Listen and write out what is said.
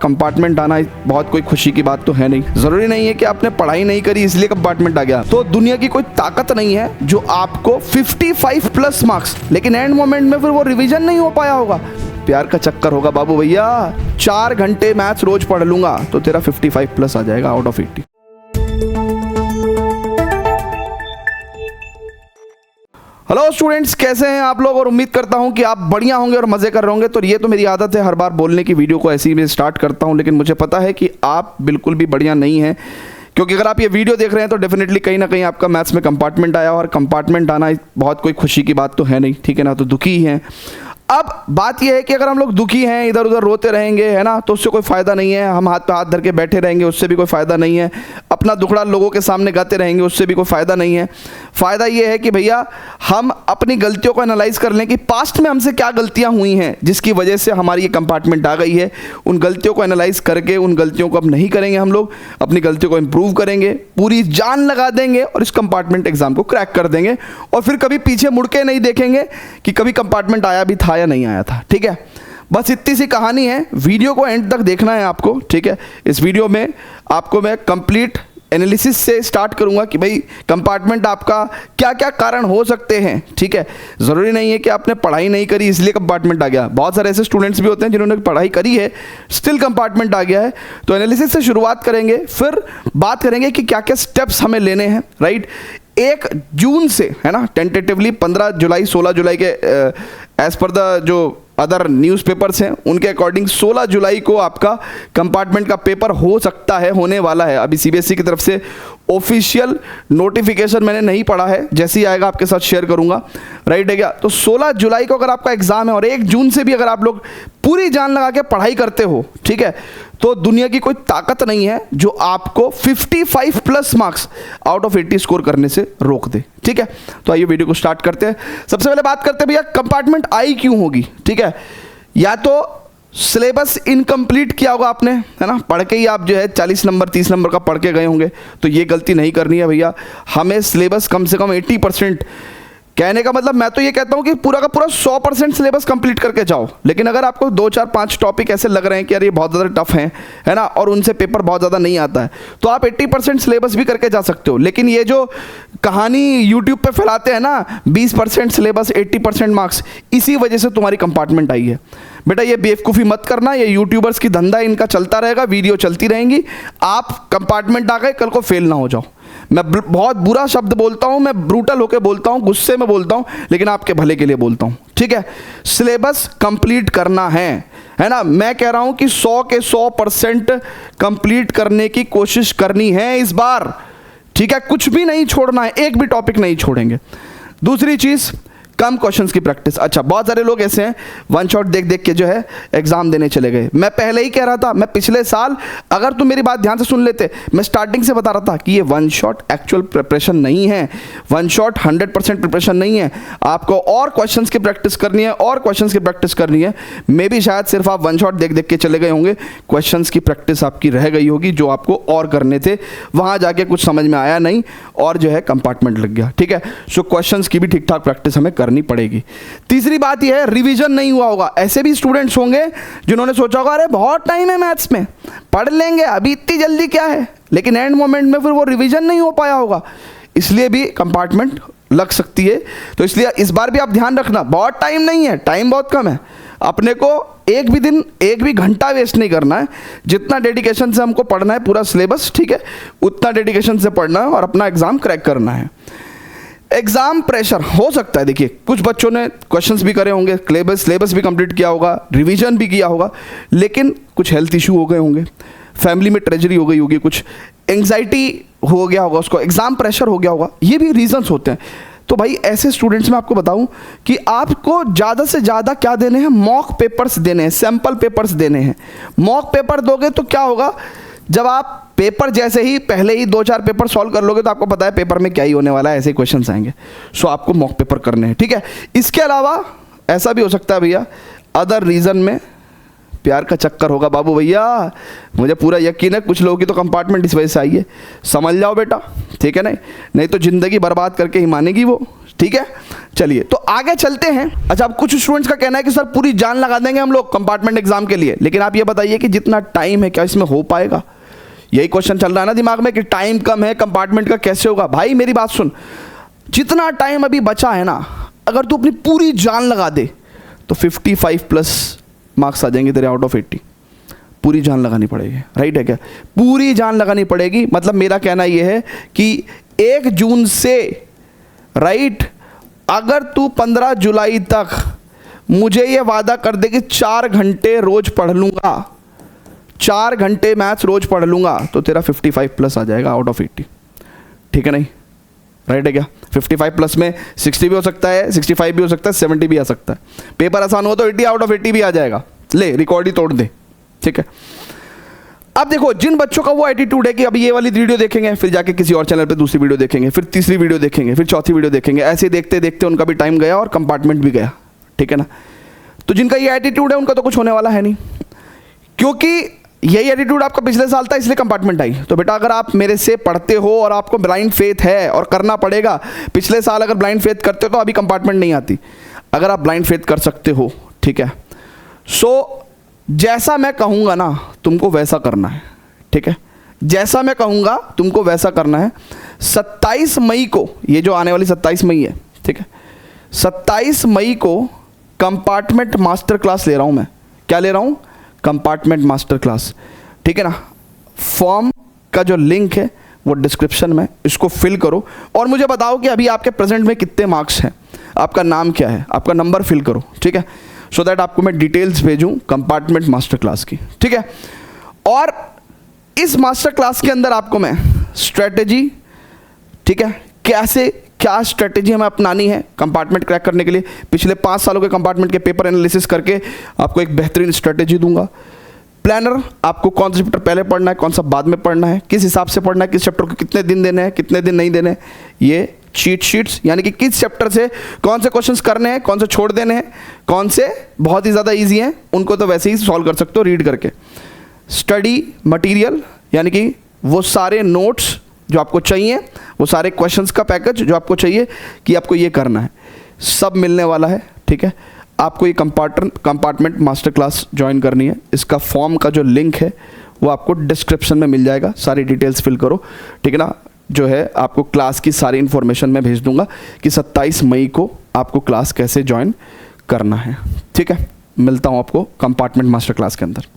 Compartment आना बहुत कोई खुशी की बात तो है नहीं। जरूरी नहीं है कि आपने पढ़ाई नहीं करी इसलिए कंपार्टमेंट आ गया। तो दुनिया की कोई ताकत नहीं है जो आपको 55 प्लस मार्क्स, लेकिन एंड मोमेंट में फिर वो रिवीजन नहीं हो पाया होगा। प्यार का चक्कर होगा बाबू भैया। 4 घंटे मैथ्स रोज पढ़ लूंगा तो तेरा 55 प्लस आ जाएगा आउट ऑफ 80। हेलो स्टूडेंट्स, कैसे हैं आप लोग? और उम्मीद करता हूं कि आप बढ़िया होंगे और मजे कर रहे होंगे। तो ये तो मेरी आदत है हर बार बोलने की, वीडियो को ऐसे ही मैं स्टार्ट करता हूं, लेकिन मुझे पता है कि आप बिल्कुल भी बढ़िया नहीं हैं, क्योंकि अगर आप ये वीडियो देख रहे हैं तो डेफिनेटली कहीं ना कहीं आपका मैथ्स में कंपार्टमेंट आया, और कंपार्टमेंट आना बहुत कोई खुशी की बात तो है नहीं, ठीक है ना? तो दुखी ही हैं। अब बात यह है कि अगर हम लोग दुखी हैं, इधर उधर रोते रहेंगे, है ना, तो उससे कोई फ़ायदा नहीं है। हम हाथ पे हाथ धर के बैठे रहेंगे, उससे भी कोई फ़ायदा नहीं है। अपना दुखड़ा लोगों के सामने गाते रहेंगे, उससे भी कोई फ़ायदा नहीं है। फ़ायदा ये है कि भैया हम अपनी गलतियों को एनालाइज कर लें कि पास्ट में हमसे क्या गलतियां हुई हैं जिसकी वजह से हमारी ये कंपार्टमेंट आ गई है। उन गलतियों को एनालाइज करके उन गलतियों को अब नहीं करेंगे। हम लोग अपनी गलतियों को इम्प्रूव करेंगे, पूरी जान लगा देंगे और इस कंपार्टमेंट एग्जाम को क्रैक कर देंगे, और फिर कभी पीछे मुड़ के नहीं देखेंगे कि कभी कंपार्टमेंट आया भी था या नहीं आया था। ठीक है, बस इतनी सी कहानी है। वीडियो को एंड तक देखना है आपको, ठीक है? इस वीडियो में आपको मैं कंप्लीट एनालिसिस से स्टार्ट करूंगा कि भाई कंपार्टमेंट आपका क्या क्या कारण हो सकते हैं, ठीक है? ज़रूरी नहीं है कि आपने पढ़ाई नहीं करी इसलिए कंपार्टमेंट आ गया। बहुत सारे ऐसे स्टूडेंट्स भी होते हैं जिन्होंने पढ़ाई करी है, स्टिल कंपार्टमेंट आ गया है। तो एनालिसिस से शुरुआत करेंगे, फिर बात करेंगे कि क्या क्या स्टेप्स हमें लेने हैं, राइट? 1 जून से, है ना, टेंटेटिवली 15 जुलाई 16 जुलाई के एज पर द जो अदर न्यूज़पेपर्स हैं उनके अकॉर्डिंग 16 जुलाई को आपका कंपार्टमेंट का पेपर हो सकता है, होने वाला है। अभी सीबीएसई की तरफ से ऑफिशियल नोटिफिकेशन मैंने नहीं पढ़ा है, जैसे ही आएगा आपके साथ शेयर करूंगा, राइट है क्या? तो 16 जुलाई को अगर आपका एग्जाम है और 1 जून से भी अगर आप लोग पूरी जान लगा के पढ़ाई करते हो, ठीक है, तो दुनिया की कोई ताकत नहीं है जो आपको 55 plus marks out of 80 score करने से रोक दे। ठीक है, तो आइए वीडियो को स्टार्ट करते हैं। सबसे पहले बात करते हैं भैया कंपार्टमेंट आई क्यों होगी, ठीक है? या तो सिलेबस इनकम्प्लीट किया होगा आपने, है ना, पढ़ के ही आप जो है 40 नंबर 30 नंबर का पढ़ के गए होंगे, तो ये गलती नहीं करनी है भैया। हमें सिलेबस कम से कम 80%, कहने का मतलब मैं तो ये कहता हूँ कि पूरा का पूरा 100% सिलेबस कंप्लीट करके जाओ। लेकिन अगर आपको 2 4 5 टॉपिक ऐसे लग रहे हैं कि यार ये बहुत ज़्यादा टफ हैं, है ना, और उनसे पेपर बहुत ज़्यादा नहीं आता है, तो आप 80% सिलेबस भी करके जा सकते हो। लेकिन ये जो कहानी यूट्यूब पे फैलाते हैं ना, 20% सिलेबस 80% मार्क्स, इसी वजह से तुम्हारी कंपार्टमेंट आई है। बेटा ये बेवकूफ़ी मत करना, ये यूट्यूबर्स की धंधा इनका चलता रहेगा, वीडियो चलती रहेंगी, आप कंपार्टमेंट आ गए कल को फेल ना हो जाओ। मैं बहुत बुरा शब्द बोलता हूं, मैं ब्रूटल होकर बोलता हूं, गुस्से में बोलता हूं, लेकिन आपके भले के लिए बोलता हूं, ठीक है? सिलेबस कंप्लीट करना है ना? मैं कह रहा हूं कि 100 के 100% कंप्लीट करने की कोशिश करनी है इस बार, ठीक है? कुछ भी नहीं छोड़ना है, एक भी टॉपिक नहीं छोड़ेंगे। दूसरी चीज़, कम क्वेश्चंस की प्रैक्टिस। अच्छा, बहुत सारे लोग ऐसे हैं वन शॉट देख देख के जो है एग्जाम देने चले गए। मैं पहले ही कह रहा था, मैं पिछले साल, अगर तुम मेरी बात ध्यान से सुन लेते, मैं स्टार्टिंग से बता रहा था कि ये वन शॉट एक्चुअल प्रिपरेशन नहीं है, वन शॉट 100% प्रिपरेशन नहीं है। आपको और क्वेश्चंस की प्रैक्टिस करनी है, और क्वेश्चंस की प्रैक्टिस करनी है। मे भी शायद सिर्फ आप वन शॉट देख देख के चले गए होंगे, क्वेश्चंस की प्रैक्टिस आपकी रह गई होगी जो आपको और करने थे, वहाँ जाके कुछ समझ में आया नहीं और जो है कंपार्टमेंट लग गया, ठीक है? सो क्वेश्चंस की भी ठीक ठाक प्रैक्टिस हमें करनी पड़ेगी। तीसरी बात यह है, रिवीजन नहीं हुआ होगा। ऐसे भी स्टूडेंट्स होंगे जिन्होंने सोचा होगा अरे बहुत टाइम है मैथ्स में, पढ़ लेंगे, अभी इतनी जल्दी क्या है, लेकिन एंड मोमेंट में फिर वो रिवीजन नहीं हो पाया होगा, इसलिए भी कंपार्टमेंट लग सकती है। तो इसलिए इस बार भी आप ध्यान रखना, बहुत टाइम नहीं है, टाइम बहुत कम है। अपने को एक भी दिन, एक भी घंटा वेस्ट नहीं करना है। जितना डेडिकेशन से हमको पढ़ना है पूरा सिलेबस, ठीक है, उतना डेडिकेशन से पढ़ना है और अपना एग्जाम क्रैक करना है। एग्जाम प्रेशर हो सकता है, देखिए कुछ बच्चों ने क्वेश्चंस भी करे होंगे, सिलेबस भी कंप्लीट किया होगा, रिवीजन भी किया होगा, लेकिन कुछ हेल्थ इशू हो गए होंगे, फैमिली में ट्रेजरी हो गई होगी, कुछ एंग्जाइटी हो गया होगा, उसको एग्जाम प्रेशर हो गया होगा, ये भी रीजंस होते हैं। तो भाई ऐसे स्टूडेंट्स में आपको बताऊं कि आपको ज़्यादा से ज़्यादा क्या देने हैं, मॉक पेपर्स देने हैं, सैम्पल पेपर्स देने हैं। मॉक पेपर दोगे तो क्या होगा, जब आप पेपर जैसे ही पहले ही 2 4 पेपर सॉल्व कर लोगे तो आपको पता है पेपर में क्या ही होने वाला है, ऐसे क्वेश्चंस आएंगे। सो आपको मॉक पेपर करने हैं, ठीक है? इसके अलावा ऐसा भी हो सकता है भैया, अदर रीज़न में प्यार का चक्कर होगा बाबू भैया। मुझे पूरा यकीन है कुछ लोगों की तो कंपार्टमेंट इस वजह से आई है, समझ जाओ बेटा, ठीक है? नहीं तो ज़िंदगी बर्बाद करके ही मानेगी वो, ठीक है, चलिए तो आगे चलते हैं। अच्छा, अब कुछ स्टूडेंट्स का कहना है कि सर पूरी जान लगा देंगे हम लोग कंपार्टमेंट एग्जाम के लिए, लेकिन आप ये बताइए कि जितना टाइम है क्या इसमें हो पाएगा? यही क्वेश्चन चल रहा है ना दिमाग में कि टाइम कम है, कंपार्टमेंट का कैसे होगा? भाई मेरी बात सुन, जितना टाइम अभी बचा है ना, अगर तू अपनी पूरी जान लगा दे तो 55+ मार्क्स आ जाएंगे तेरे आउट ऑफ 80। पूरी जान लगानी पड़ेगी, राइट है क्या? पूरी जान लगानी पड़ेगी। मतलब मेरा कहना यह है कि 1 जून से, राइट, अगर तू 15 जुलाई तक मुझे ये वादा कर दे कि 4 घंटे रोज पढ़ लूंगा, 4 घंटे मैथ्स रोज पढ़ लूंगा, तो तेरा 55+ आ जाएगा आउट ऑफ 80। ठीक है नहीं, राइट है क्या? 55+ में 60 भी हो सकता है, 65 भी हो सकता है, 70 भी आ सकता है। पेपर आसान हो तो 80 आउट ऑफ 80 भी आ जाएगा। ले रिकॉर्ड ही तोड़ दे। ठीक है, अब देखो जिन बच्चों का वो एटीट्यूड है कि अभी ये वाली वीडियो देखेंगे, फिर जाके किसी और चैनल पे दूसरी वीडियो देखेंगे, फिर तीसरी वीडियो देखेंगे, फिर चौथी वीडियो देखेंगे, ऐसे देखते देखते उनका भी टाइम गया और कंपार्टमेंट भी गया। ठीक है ना? तो जिनका ये एटीट्यूड है उनका तो कुछ होने वाला है नहीं, क्योंकि यही एटीट्यूड आपका पिछले साल था, इसलिए कंपार्टमेंट आई। तो बेटा अगर आप मेरे से पढ़ते हो और आपको ब्लाइंड फेथ है और करना पड़ेगा, पिछले साल अगर ब्लाइंड फेथ करते हो तो अभी कंपार्टमेंट नहीं आती। अगर आप ब्लाइंड फेथ कर सकते हो, ठीक है, सो जैसा मैं कहूँगा ना तुमको वैसा करना है। ठीक है, जैसा मैं कहूँगा तुमको वैसा करना है। 27 मई को, ये जो आने वाली 27 मई है, ठीक है, 27 मई को कंपार्टमेंट मास्टर क्लास ले रहा हूँ मैं। क्या ले रहा हूँ? Compartment master class. ठीक है ना? फॉर्म का जो लिंक है वो डिस्क्रिप्शन में, इसको फिल करो और मुझे बताओ कि अभी आपके प्रेजेंट में कितने मार्क्स हैं, आपका नाम क्या है, आपका नंबर फिल करो। ठीक है, सो दैट आपको मैं डिटेल्स भेजूं कंपार्टमेंट मास्टर क्लास की। ठीक है, और इस मास्टर क्लास के अंदर आपको मैं स्ट्रेटेजी, ठीक है, कैसे क्या स्ट्रेटेजी हमें अपनानी है कंपार्टमेंट क्रैक करने के लिए, पिछले 5 सालों के कंपार्टमेंट के पेपर एनालिसिस करके आपको एक बेहतरीन स्ट्रेटेजी दूंगा। प्लानर, आपको कौन सा चैप्टर पहले पढ़ना है, कौन सा बाद में पढ़ना है, किस हिसाब से पढ़ना है, किस चैप्टर को कितने दिन देने हैं, कितने दिन नहीं देने, ये चीट शीट्स, यानी कि किस चैप्टर से कौन से क्वेश्चंस करने हैं, कौन से छोड़ देने हैं, कौन से बहुत ही ज़्यादा इजी हैं, उनको तो वैसे ही सॉल्व कर सकते हो रीड करके। स्टडी मटेरियल, यानी कि वो सारे नोट्स जो आपको चाहिए, वो सारे क्वेश्चंस का पैकेज जो आपको चाहिए कि आपको ये करना है, सब मिलने वाला है। ठीक है, आपको ये कंपार्टमेंट मास्टर क्लास ज्वाइन करनी है। इसका फॉर्म का जो लिंक है वो आपको डिस्क्रिप्शन में मिल जाएगा, सारी डिटेल्स फिल करो। ठीक है ना? जो है आपको क्लास की सारी इन्फॉर्मेशन मैं भेज दूंगा कि 27 मई को आपको क्लास कैसे ज्वाइन करना है। ठीक है, मिलता हूँ आपको कंपार्टमेंट मास्टर क्लास के अंदर।